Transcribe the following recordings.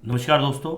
नमस्कार दोस्तों,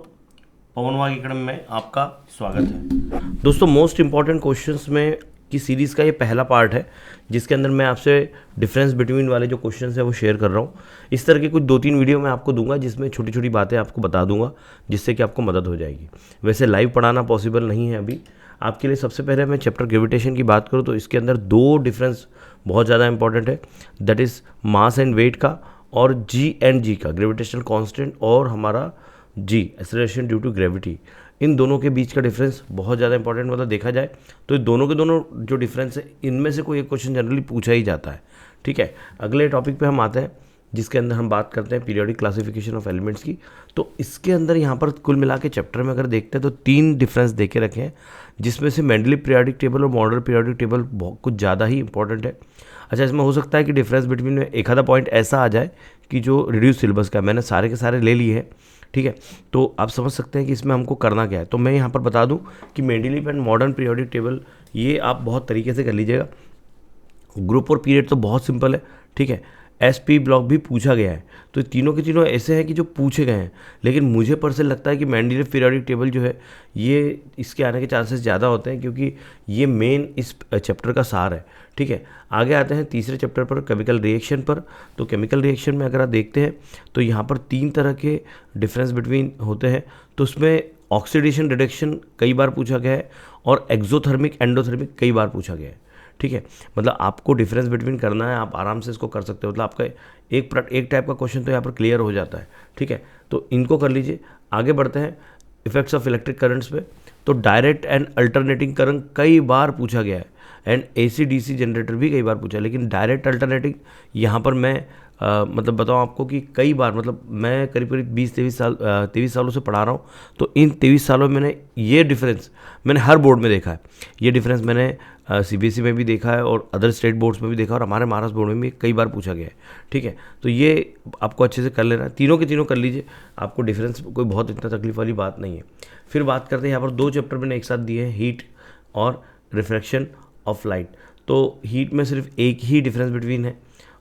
पवन वाग एकेडमी में आपका स्वागत है। दोस्तों, मोस्ट इम्पॉर्टेंट क्वेश्चंस में की सीरीज़ का ये पहला पार्ट है जिसके अंदर मैं आपसे डिफरेंस बिटवीन वाले जो क्वेश्चंस है वो शेयर कर रहा हूँ। इस तरह के कुछ 2-3 वीडियो मैं आपको दूंगा जिसमें छोटी छोटी बातें आपको बता दूंगा जिससे कि आपको मदद हो जाएगी। वैसे लाइव पढ़ाना पॉसिबल नहीं है अभी आपके लिए। सबसे पहले मैं चैप्टर ग्रेविटेशन की बात करूँ तो इसके अंदर 2 डिफरेंस बहुत ज़्यादा इंपॉर्टेंट है, that is mass and weight का और जी एंड जी का, ग्रेविटेशनल कांस्टेंट और हमारा जी एक्सेलरेशन ड्यू टू ग्रेविटी। इन दोनों के बीच का डिफरेंस बहुत ज़्यादा इंपॉर्टेंट, मतलब देखा जाए तो दोनों के दोनों जो डिफरेंस है इनमें से कोई एक क्वेश्चन जनरली पूछा ही जाता है। ठीक है, अगले टॉपिक पे हम आते हैं जिसके अंदर हम बात करते हैं पीरियोडिक क्लासिफिकेशन ऑफ एलिमेंट्स की। तो इसके अंदर यहाँ पर कुल मिला के चैप्टर में अगर देखते हैं तो 3 डिफरेंस देखे रखे हैं जिसमें से मेंडलीव पीरियोडिक टेबल और मॉडल पीरियोडिक टेबल बहुत कुछ ज़्यादा ही इंपॉर्टेंट है। अच्छा, इसमें हो सकता है कि डिफरेंस बिटवीन में एक आधा पॉइंट ऐसा आ जाए कि जो रिड्यूस सिलेबस का, मैंने सारे के सारे ले लिए हैं। ठीक है, तो आप समझ सकते हैं कि इसमें हमको करना क्या है। तो मैं यहाँ पर बता दूँ कि Mendeleev and modern periodic table ये आप बहुत तरीके से कर लीजिएगा। ग्रुप और पीरियड तो बहुत सिंपल है। ठीक है, एसपी ब्लॉक भी पूछा गया है, तो तीनों के तीनों ऐसे हैं कि जो पूछे गए हैं। लेकिन मुझे पर्सनल लगता है कि मेंडलीव पीरियोडिक टेबल जो है ये इसके आने के चांसेस ज़्यादा होते हैं क्योंकि ये मेन इस चैप्टर का सार है। ठीक है, आगे आते हैं तीसरे चैप्टर पर, केमिकल रिएक्शन पर। तो केमिकल रिएक्शन में अगर आप देखते हैं तो यहाँ पर 3 तरह के डिफरेंस बिटवीन होते हैं। तो उसमें ऑक्सीडेशन रिडक्शन कई बार पूछा गया है और एक्सोथर्मिक एंडोथर्मिक कई बार पूछा गया है। ठीक है, मतलब आपको डिफरेंस बिटवीन करना है, आप आराम से इसको कर सकते हो। मतलब आपका एक टाइप का क्वेश्चन तो यहाँ पर क्लियर हो जाता है। ठीक है, तो इनको कर लीजिए। आगे बढ़ते हैं इफेक्ट्स ऑफ इलेक्ट्रिक करंट्स पे। तो डायरेक्ट एंड अल्टरनेटिंग करंट कई बार पूछा गया है एंड एसी डीसी जनरेटर भी कई बार पूछा है। लेकिन डायरेक्ट अल्टरनेटिंग यहाँ पर मैं मतलब बताऊँ आपको कि कई बार, मतलब मैं करीब करीब 23 सालों से पढ़ा रहा हूँ। तो इन 23 सालों में मैंने ये डिफरेंस मैंने हर बोर्ड में देखा है। ये डिफरेंस मैंने सीबीएसई में भी देखा है और अदर स्टेट बोर्ड्स में भी देखा और हमारे महाराष्ट्र बोर्ड में भी कई बार पूछा गया है। ठीक है, तो ये आपको अच्छे से कर लेना है, तीनों के तीनों कर लीजिए, आपको डिफरेंस कोई बहुत इतना तकलीफ वाली बात नहीं है। फिर बात करते हैं, यहाँ पर 2 चैप्टर मैंने एक साथ दिए हैं, हीट और रिफ्रैक्शन ऑफ लाइट। तो हीट में सिर्फ एक ही डिफरेंस बिटवीन है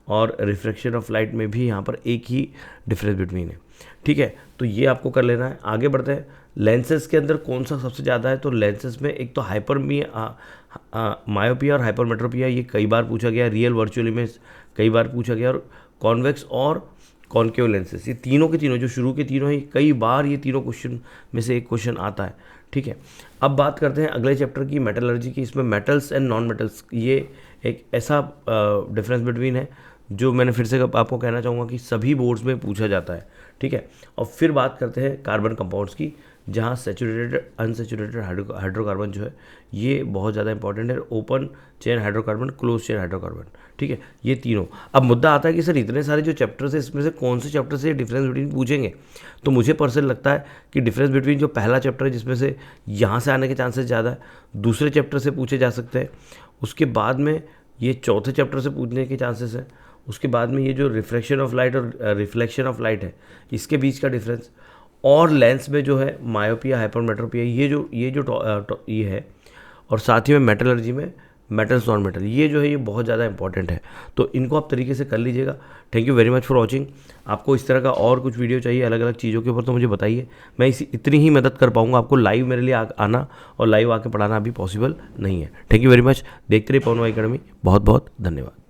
और रिफ्रैक्शन ऑफ लाइट में भी यहाँ पर एक ही डिफरेंस बिटवीन है। ठीक है, तो ये आपको कर लेना है। आगे बढ़ते हैं, लेंसेज के अंदर कौन सा सबसे ज़्यादा है। तो लेंसेज में एक तो मायोपिया और हाइपरमेट्रोपिया, ये कई बार पूछा गया। रियल वर्चुअल इमेज कई बार पूछा गया और कॉन्वेक्स और कॉन्केव लेंसेज, ये तीनों के तीनों जो शुरू के तीनों ही कई बार ये तीनों क्वेश्चन में से एक क्वेश्चन आता है। ठीक है, अब बात करते हैं अगले चैप्टर की, मेटलर्जी की। इसमें मेटल्स एंड नॉन मेटल्स, ये एक ऐसा डिफरेंस बिटवीन है जो मैंने फिर से आपको कहना चाहूँगा कि सभी बोर्ड्स में पूछा जाता है। ठीक है, और फिर बात करते हैं कार्बन कंपाउंड्स की, जहाँ सैचुरेटेड अनसैचुरेटेड हाइड्रोकार्बन जो है ये बहुत ज़्यादा इंपॉर्टेंट है। Open chain hydrocarbon, close chain hydrocarbon. ठीक है, ये तीनों। अब मुद्दा आता है कि सर इतने सारे जो चैप्टर्स है इसमें से कौन से चैप्टर से डिफरेंस बिटवीन पूछेंगे। तो मुझे पर्सनल लगता है कि डिफरेंस बिटवीन जो पहला चैप्टर है जिसमें से यहाँ से आने के चांसेस ज़्यादा है, दूसरे चैप्टर से पूछे जा सकते हैं। उसके बाद में ये चौथे चैप्टर से पूछने के चांसेस हैं। उसके बाद में ये जो रिफ्रैक्शन ऑफ लाइट और रिफ्लेक्शन ऑफ लाइट है इसके बीच का डिफरेंस, और लेंस में जो है मायोपिया हाइपरमेट्रोपिया, ये है। और साथ ही में मेटलर्जी में मेटल्स नॉन मेटल, ये जो है ये बहुत ज़्यादा इंपॉर्टेंट है। तो इनको आप तरीके से कर लीजिएगा। Thank you very much for watching. आपको इस तरह का और कुछ वीडियो चाहिए अलग अलग चीज़ों के ऊपर तो मुझे बताइए, मैं इतनी ही मदद कर पाऊँगा। आपको लाइव मेरे लिए आना और लाइव आके पढ़ाना अभी पॉसिबल नहीं है। Thank you very much. देखते रहिए पवन वाग एकेडमी। बहुत बहुत धन्यवाद।